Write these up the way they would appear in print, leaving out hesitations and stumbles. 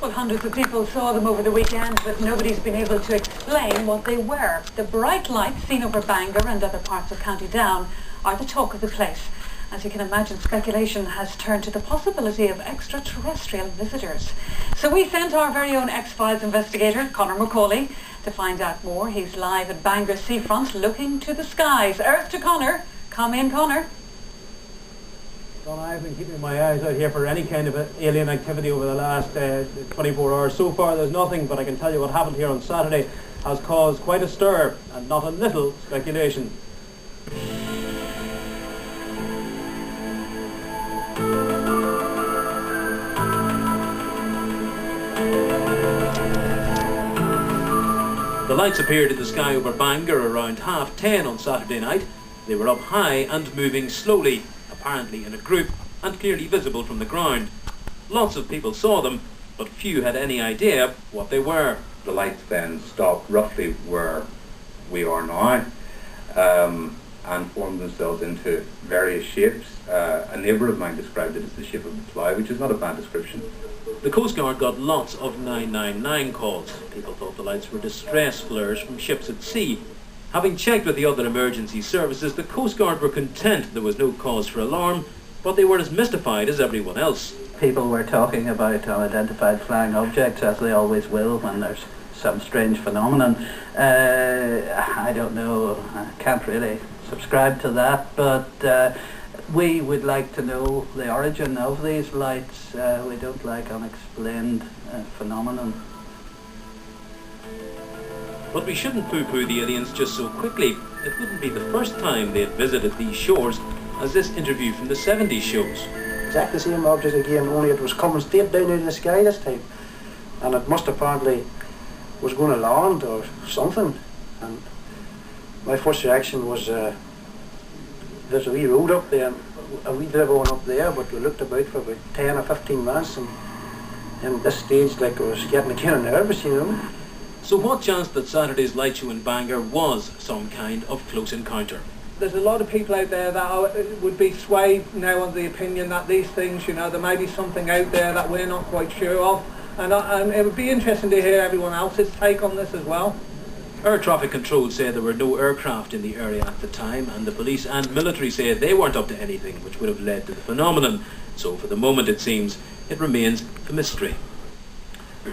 Well, hundreds of people saw them over the weekend, but nobody's been able to explain what they were. The bright lights seen over Bangor and other parts of County Down are the talk of the place. As you can imagine, speculation has turned to the possibility of extraterrestrial visitors. So we sent our very own X-Files investigator, Conor McCauley, to find out more. He's live at Bangor seafront looking to the skies. Earth to Conor. Come in, Conor. Well, I've been keeping my eyes out here for any kind of alien activity over the last 24 hours. So far there's nothing, but I can tell you what happened here on Saturday has caused quite a stir and not a little speculation. The lights appeared in the sky over Bangor around 10:30 on Saturday night. They were up high and moving slowly, apparently in a group and clearly visible from the ground. Lots of people saw them, but few had any idea what they were. The lights then stopped roughly where we are now and formed themselves into various shapes. A neighbour of mine described it as the shape of a fly, which is not a bad description. The Coast Guard got lots of 999 calls. People thought the lights were distress flares from ships at sea. Having checked with the other emergency services, the Coast Guard were content there was no cause for alarm, but they were as mystified as everyone else. People were talking about unidentified flying objects, as they always will when there's some strange phenomenon. I don't know, I can't really subscribe to that, but we would like to know the origin of these lights. We don't like unexplained phenomenon. But we shouldn't poo-poo the aliens just so quickly. It wouldn't be the first time they had visited these shores, as this interview from the 70s shows. Exactly the same object again, only it was coming straight down out of the sky this time. And it must apparently was going to land or something. And my first reaction was, there's a wee road up there, a wee drive on up there, but we looked about for about 10 or 15 minutes, and at this stage, like, I was getting kind of nervous, you know. So what chance that Saturday's light show in Bangor was some kind of close encounter? There's a lot of people out there that would be swayed now on the opinion that these things, there may be something out there that we're not quite sure of. And it would be interesting to hear everyone else's take on this as well. Air traffic control said there were no aircraft in the area at the time, and the police and military said they weren't up to anything which would have led to the phenomenon. So for the moment, it seems, it remains a mystery.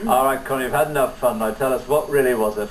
All right, Connie, you've had enough fun. Now tell us, what really was it?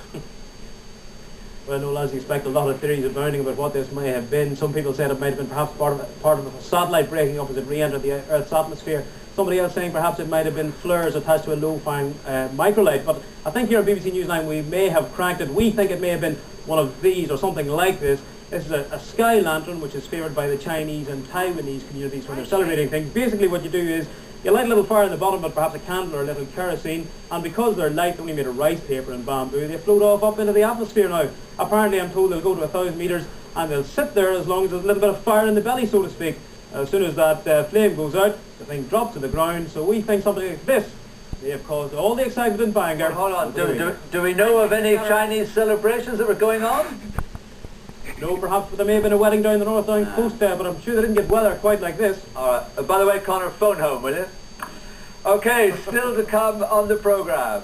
Well, no, lads, you expect a lot of theories abounding about what this may have been. Some people said it might have been perhaps part of a satellite breaking up as it re-entered the Earth's atmosphere. Somebody else saying perhaps it might have been flares attached to a low-flying microlight. But I think here on BBC Newsline we may have cracked it. We think it may have been one of these or something like this. This is a sky lantern which is favoured by the Chinese and Taiwanese communities when they're celebrating things. Basically what you do is you light a little fire in the bottom, but perhaps a candle or a little kerosene, and because they're light, only made of rice paper and bamboo, they float off up into the atmosphere now. Apparently, I'm told they'll go to 1,000 metres, and they'll sit there as long as there's a little bit of fire in the belly, so to speak. As soon as that flame goes out, the thing drops to the ground, so we think something like this may have caused all the excitement in Bangor. Hold on, do we know of any Chinese celebrations that were going on? No, perhaps there may have been a wedding down the North Down coast there, but I'm sure they didn't get weather quite like this. All right. By the way, Conor, phone home, will you? Okay, still to come on the programme.